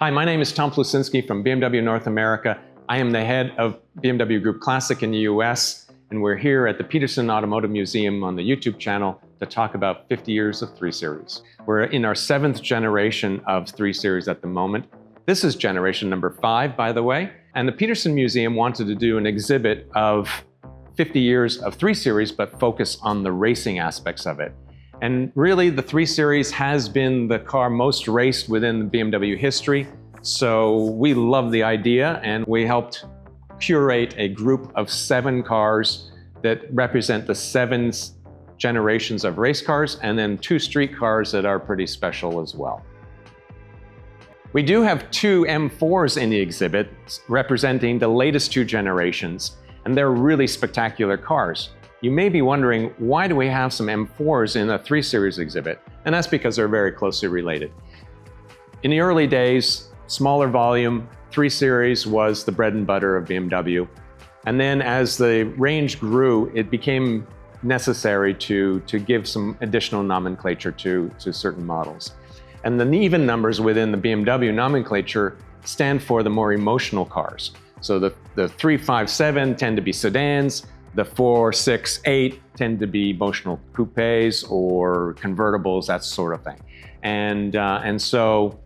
Hi, my name is Tom Plusinski from BMW North America. I am the head of BMW Group Classic in the US, and we're here at the Peterson Automotive Museum on the YouTube channel to talk about 50 years of 3 Series. We're in our 7th generation of 3 Series at the moment. This is generation number 5, by the way, and the Peterson Museum wanted to do an exhibit of 50 years of 3 Series, but focus on the racing aspects of it. And really, the 3 Series has been the car most raced within the BMW history. So we love the idea, and we helped curate a group of 7 cars that represent the 7 generations of race cars, and then 2 street cars that are pretty special as well. We do have 2 M4s in the exhibit representing the latest 2 generations, and they're really spectacular cars. You may be wondering, why do we have some M4s in a 3 Series exhibit? And that's because they're very closely related. In the early days, smaller volume, 3 Series was the bread and butter of BMW. And then as the range grew, it became necessary to give some additional nomenclature to certain models. And the even numbers within the BMW nomenclature stand for the more emotional cars. So the 3, 5, 7 tend to be sedans. The 4, 6, 8 tend to be emotional coupes or convertibles, that sort of thing. And so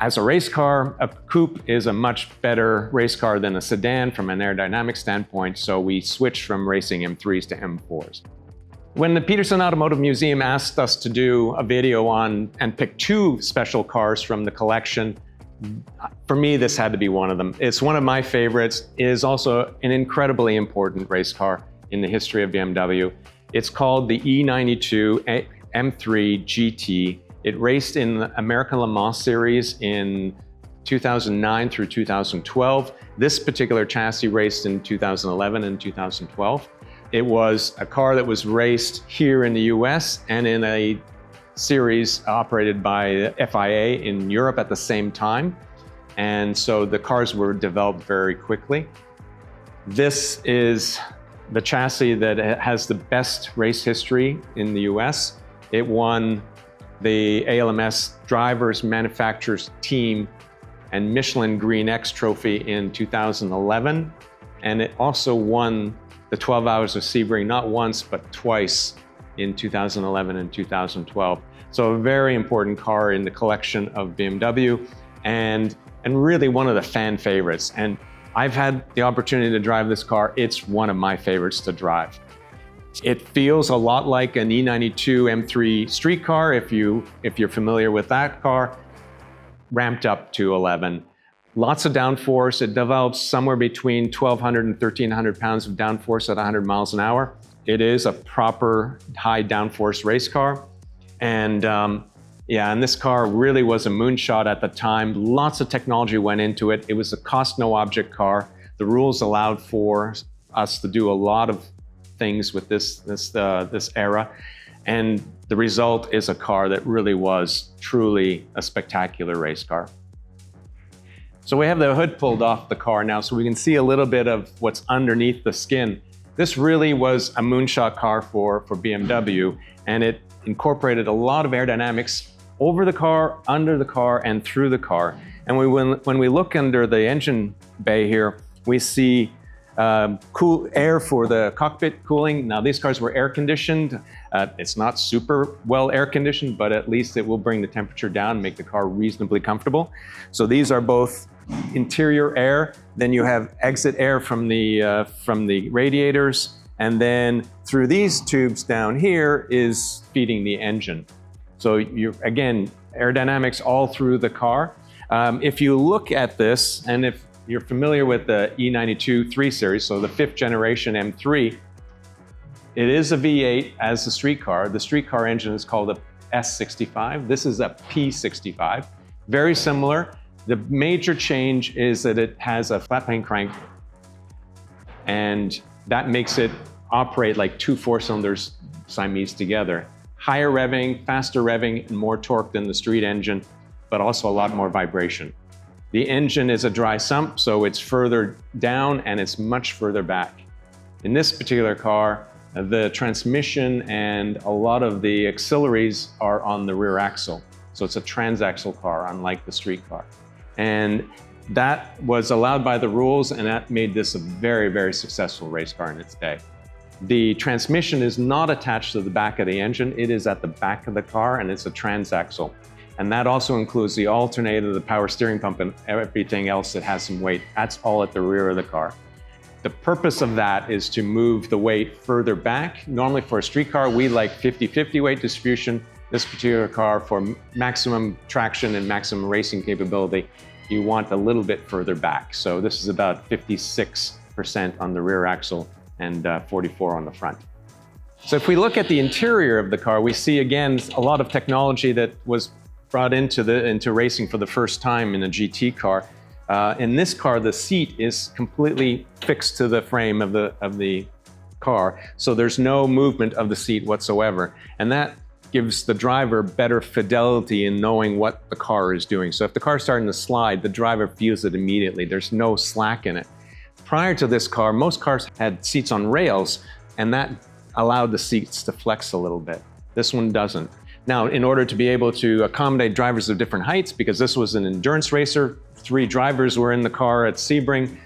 as a race car, a coupe is a much better race car than a sedan from an aerodynamic standpoint, so we switched from racing M3s to M4s. When the Peterson Automotive Museum asked us to do a video on and pick 2 special cars from the collection, for me, this had to be one of them. It's one of my favorites. It is also an incredibly important race car in the history of BMW. It's called the E92 M3 GT. It raced in the American Le Mans series in 2009 through 2012. This particular chassis raced in 2011 and 2012. It was a car that was raced here in the US and in a series operated by FIA in Europe at the same time. And so the cars were developed very quickly. This is the chassis that has the best race history in the US. It won the ALMS Drivers Manufacturers Team and Michelin Green X Trophy in 2011. And it also won the 12 Hours of Sebring, not once, but twice in 2011 and 2012. So a very important car in the collection of BMW and really one of the fan favorites. And I've had the opportunity to drive this car. It's one of my favorites to drive. It feels a lot like an E92 M3 street car if you're familiar with that car, ramped up to 11. Lots of downforce. It develops somewhere between 1,200 and 1,300 pounds of downforce at 100 miles an hour. It is a proper high downforce race car. And and this car really was a moonshot at the time. Lots of technology went into it. It was a cost no object car. The rules allowed for us to do a lot of things with this era. And the result is a car that really was truly a spectacular race car. So we have the hood pulled off the car now so we can see a little bit of what's underneath the skin. This really was a moonshot car for BMW, and it incorporated a lot of aerodynamics over the car, under the car, and through the car. And when we look under the engine bay here, we see cool air for the cockpit cooling. Now these cars were air conditioned. It's not super well air conditioned, but at least it will bring the temperature down, make the car reasonably comfortable. So these are both interior air. Then you have exit air from the radiators. And then through these tubes down here is feeding the engine. So again, aerodynamics all through the car. If you look at this, and if you're familiar with the E92 3 Series, so the 5th generation M3, it is a V8 as a street car. The street car engine is called a S65. This is a P65. Very similar. The major change is that it has a flat plane crank, and that makes it operate like 2 4-cylinders Siamese together. Higher revving, faster revving, and more torque than the street engine, but also a lot more vibration. The engine is a dry sump, so it's further down and it's much further back. In this particular car, the transmission and a lot of the auxiliaries are on the rear axle. So it's a transaxle car, unlike the street car. And that was allowed by the rules, and that made this a very, very successful race car in its day. The transmission is not attached to the back of the engine. It is at the back of the car, and it's a transaxle. And that also includes the alternator, the power steering pump, and everything else that has some weight. That's all at the rear of the car. The purpose of that is to move the weight further back. Normally for a street car, we like 50-50 weight distribution. This particular car, for maximum traction and maximum racing capability, you want a little bit further back. So this is about 56% on the rear axle and 44 on the front. So if we look at the interior of the car, we see again a lot of technology that was brought into racing for the first time in a GT car. In this car, the seat is completely fixed to the frame of the car, so there's no movement of the seat whatsoever, and that gives the driver better fidelity in knowing what the car is doing. So if the car is starting to slide, the driver feels it immediately. There's no slack in it. Prior to this car, most cars had seats on rails, and that allowed the seats to flex a little bit. This one doesn't. Now, in order to be able to accommodate drivers of different heights, because this was an endurance racer, 3 drivers were in the car at Sebring,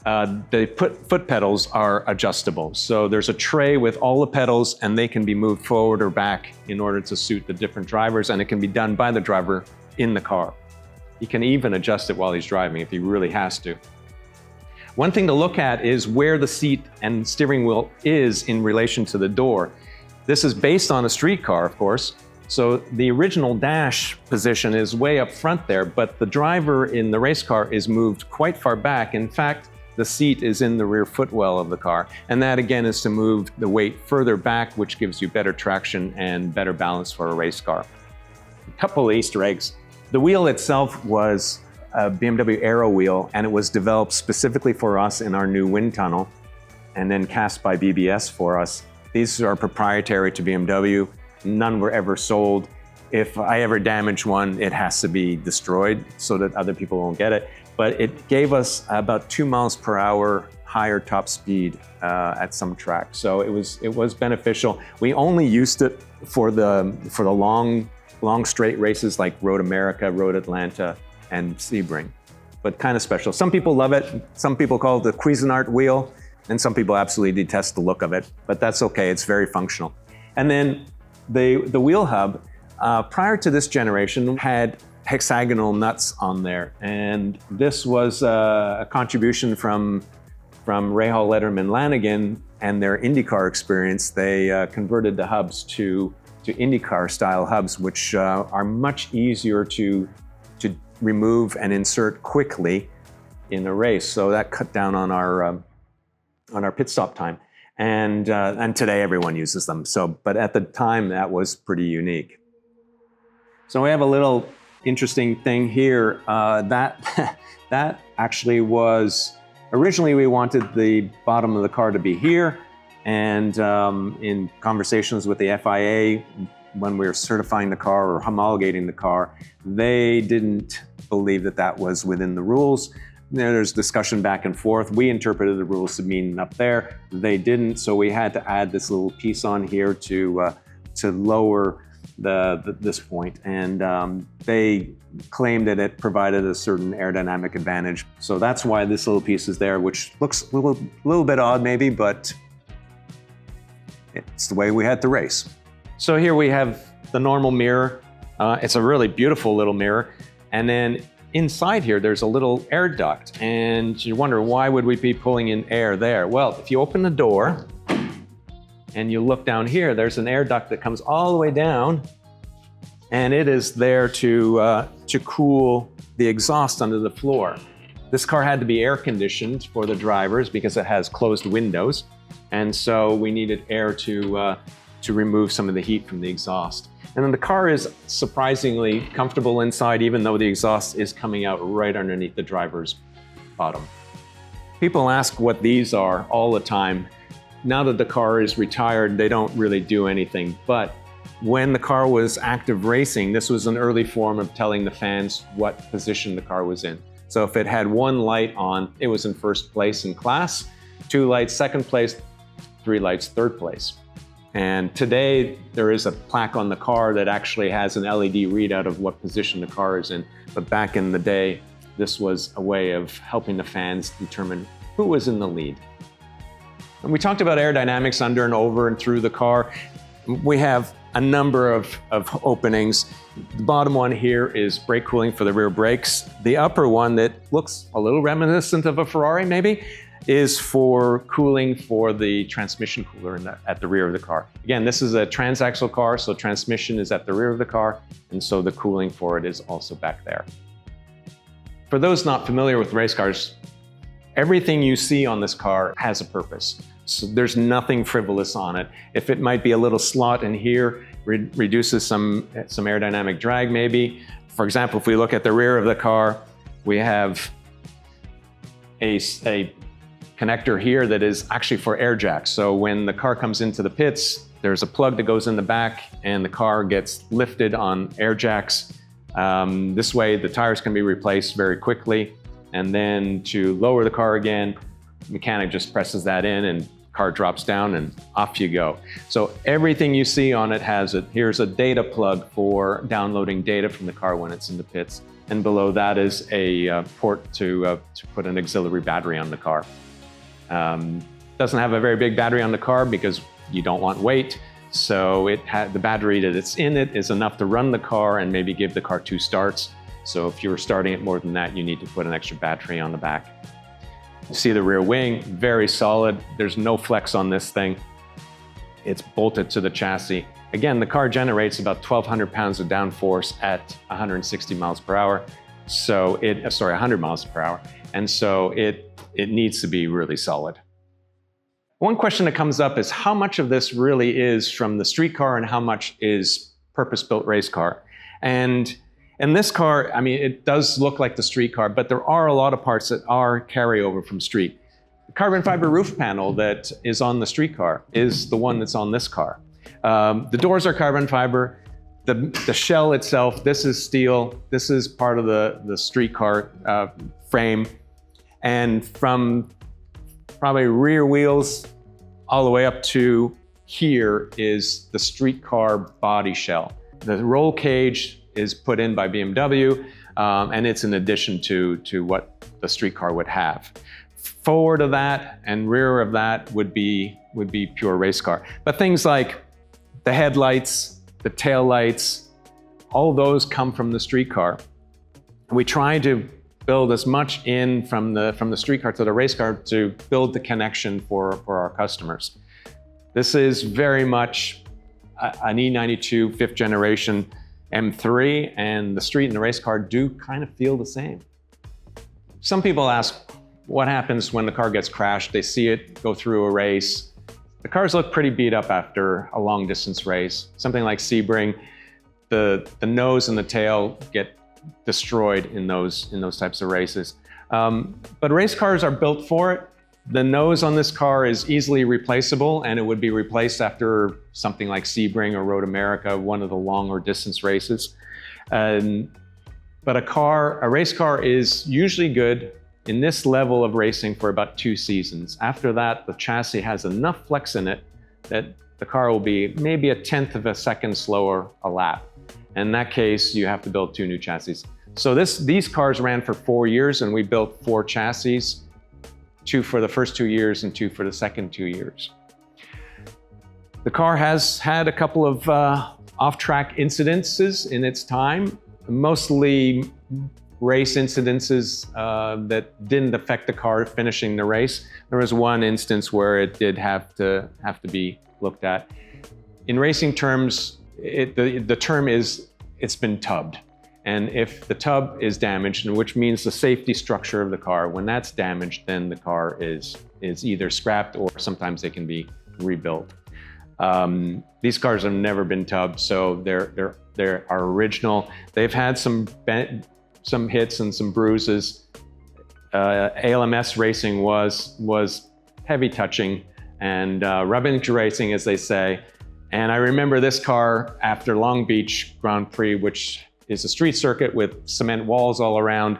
the foot pedals are adjustable. So there's a tray with all the pedals, and they can be moved forward or back in order to suit the different drivers, and it can be done by the driver in the car. He can even adjust it while he's driving if he really has to. One thing to look at is where the seat and steering wheel is in relation to the door. This is based on a street car, of course. So the original dash position is way up front there, but the driver in the race car is moved quite far back. In fact, the seat is in the rear footwell of the car. And that again is to move the weight further back, which gives you better traction and better balance for a race car. A couple of Easter eggs. The wheel itself was a BMW Aero wheel, and it was developed specifically for us in our new wind tunnel and then cast by BBS for us. These are proprietary to BMW. None were ever sold. If I ever damage one, it has to be destroyed so that other people won't get it. But it gave us about 2 miles per hour higher top speed at some tracks. So it was beneficial. We only used it for the long straight races like Road America, Road Atlanta, and Sebring, but kind of special. Some people love it. Some people call it the Cuisinart wheel, and some people absolutely detest the look of it, but that's okay. It's very functional. And then the wheel hub, prior to this generation, had hexagonal nuts on there, and this was a contribution from Rahal, Letterman, Lanigan, and their IndyCar experience. They converted the hubs to IndyCar style hubs, which are much easier to remove and insert quickly in a race. So that cut down on our pit stop time. And today everyone uses them. But at the time that was pretty unique. So we have a little interesting thing here. That actually was, originally we wanted the bottom of the car to be here. And in conversations with the FIA, when we were certifying the car or homologating the car, they didn't believe that that was within the rules. There's discussion back and forth. We interpreted the rules to mean up there. They didn't, so we had to add this little piece on here to lower this point. And they claimed that it provided a certain aerodynamic advantage. So that's why this little piece is there, which looks a little bit odd maybe, but it's the way we had to race. So here we have the normal mirror. It's a really beautiful little mirror. And then inside here, there's a little air duct. And you wonder, why would we be pulling in air there? Well, if you open the door and you look down here, there's an air duct that comes all the way down. And it is there to cool the exhaust under the floor. This car had to be air conditioned for the drivers because it has closed windows. And so we needed air to remove some of the heat from the exhaust. And then the car is surprisingly comfortable inside, even though the exhaust is coming out right underneath the driver's bottom. People ask what these are all the time. Now that the car is retired, they don't really do anything. But when the car was active racing, this was an early form of telling the fans what position the car was in. So if it had 1 light on, it was in first place in class, 2 lights, second place, 3 lights, third place. And today there is a plaque on the car that actually has an LED readout of what position the car is in. But back in the day, this was a way of helping the fans determine who was in the lead. And we talked about aerodynamics under and over and through the car. We have a number of openings. The bottom one here is brake cooling for the rear brakes. The upper one that looks a little reminiscent of a Ferrari maybe is for cooling for the transmission cooler at the rear of the car. Again, this is a transaxle car, so transmission is at the rear of the car, and so the cooling for it is also back there. For those not familiar with race cars, everything you see on this car has a purpose. So there's nothing frivolous on it. If it might be a little slot in here, reduces some aerodynamic drag maybe. For example, if we look at the rear of the car, we have a connector here that is actually for air jacks. So when the car comes into the pits, there's a plug that goes in the back and the car gets lifted on air jacks. This way the tires can be replaced very quickly. And then to lower the car again, the mechanic just presses that in and car drops down and off you go. So everything you see on it has it. Here's a data plug for downloading data from the car when it's in the pits. And below that is a port to put an auxiliary battery on the car. Doesn't have a very big battery on the car because you don't want weight. So the battery that's in it is enough to run the car and maybe give the car 2 starts. So if you were starting it more than that, you need to put an extra battery on the back. You see the rear wing, very solid. There's no flex on this thing. It's bolted to the chassis. Again, the car generates about 1,200 pounds of downforce at 160 miles per hour. So 100 miles per hour. And so it needs to be really solid. One question that comes up is how much of this really is from the street car and how much is purpose-built race car. And in this car, I mean, it does look like the street car, but there are a lot of parts that are carryover from street. The carbon fiber roof panel that is on the street car is the one that's on this car. The doors are carbon fiber. The shell itself, this is steel. This is part of the street car frame. And from probably rear wheels all the way up to here is the street car body shell. The roll cage is put in by BMW, and it's in addition to what the street car would have. Forward of that and rear of that would be pure race car. But things like the headlights, the tail lights, all those come from the street car. We try to build as much in from the street car to the race car to build the connection for our customers. This is very much an E92 5th generation M3, and the street and the race car do kind of feel the same. Some people ask what happens when the car gets crashed. They see it go through a race. The cars look pretty beat up after a long distance race. Something like Sebring, the nose and the tail get destroyed in those types of races. But race cars are built for it. The nose on this car is easily replaceable, and it would be replaced after something like Sebring or Road America, one of the longer distance races. But a race car is usually good in this level of racing for about 2 seasons. After that, the chassis has enough flex in it that the car will be maybe 1/10 of a second slower a lap. In that case, you have to build 2 new chassis. So these cars ran for 4 years, and we built 4 chassis, 2 for the first 2 years and 2 for the second 2 years. The car has had a couple of off-track incidences in its time, mostly race incidences that didn't affect the car finishing the race. There was one instance where it did have to be looked at. In racing terms, the term is it's been tubbed. And if the tub is damaged, which means the safety structure of the car, when that's damaged, then the car is either scrapped or sometimes they can be rebuilt. These cars have never been tubbed, so they're original. They've had some hits and some bruises. ALMS racing was heavy touching and rubbing racing, as they say. And I remember this car after Long Beach Grand Prix, which is a street circuit with cement walls all around.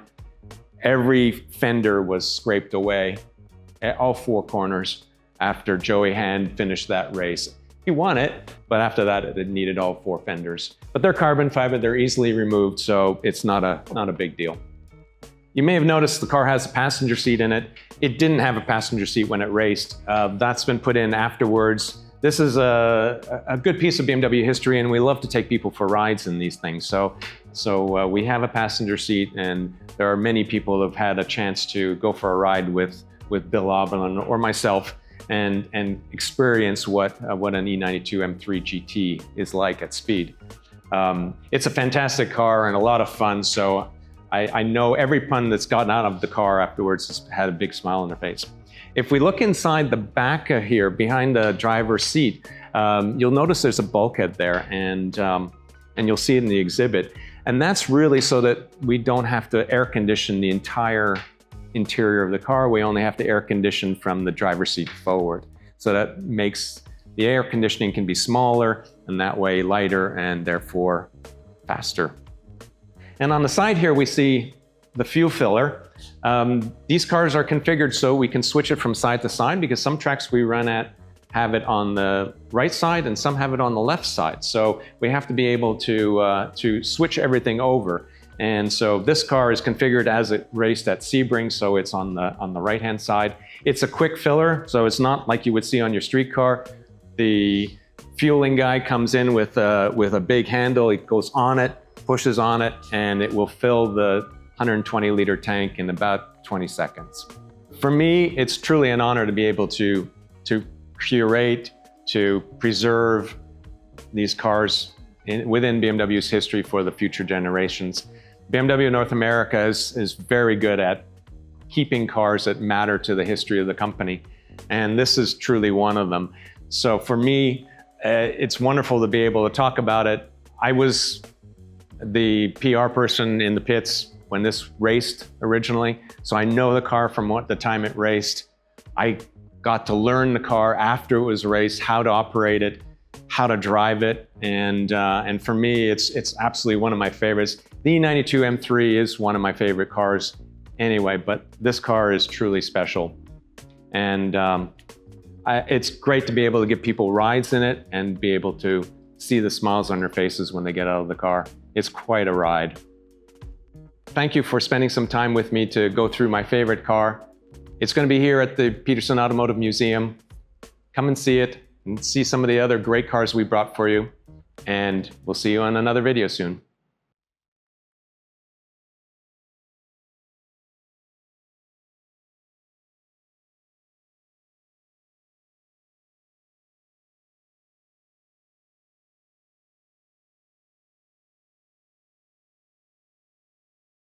Every fender was scraped away at all 4 corners after Joey Hand finished that race. He won it, but after that it needed all 4 fenders. But they're carbon fiber, they're easily removed, so it's not a big deal. You may have noticed the car has a passenger seat in it. It didn't have a passenger seat when it raced. That's been put in afterwards. This is a good piece of BMW history, and we love to take people for rides in these things. So we have a passenger seat, and there are many people who have had a chance to go for a ride with Bill Oberlin or myself and experience what an E92 M3 GT is like at speed. It's a fantastic car and a lot of fun, so I know every pun that's gotten out of the car afterwards has had a big smile on their face. If we look inside the back here, behind the driver's seat, you'll notice there's a bulkhead there, and you'll see it in the exhibit. And that's really so that we don't have to air condition the entire interior of the car. We only have to air condition from the driver's seat forward. So that makes the air conditioning can be smaller, and that way lighter and therefore faster. And on the side here, we see the fuel filler. These cars are configured so we can switch it from side to side, because some tracks we run at have it on the right side and some have it on the left side. So we have to be able to switch everything over. And so this car is configured as it raced at Sebring, so it's on the right-hand side. It's a quick filler, so it's not like you would see on your street car. The fueling guy comes in with a big handle. He goes on it, pushes on it, and it will fill the 120-liter tank in about 20 seconds. For me, it's truly an honor to be able to curate, to preserve these cars within BMW's history for the future generations. BMW North America is very good at keeping cars that matter to the history of the company, and this is truly one of them. So for me, it's wonderful to be able to talk about it. I was the PR person in the pits when this raced originally, so I know the car from the time it raced. I got to learn the car after it was raced, how to operate it, how to drive it, and for me, it's absolutely one of my favorites. The E92 M3 is one of my favorite cars anyway, but this car is truly special. And it's great to be able to give people rides in it and be able to see the smiles on their faces when they get out of the car. It's quite a ride. Thank you for spending some time with me to go through my favorite car. It's going to be here at the Peterson Automotive Museum. Come and see it and see some of the other great cars we brought for you. And we'll see you on another video soon.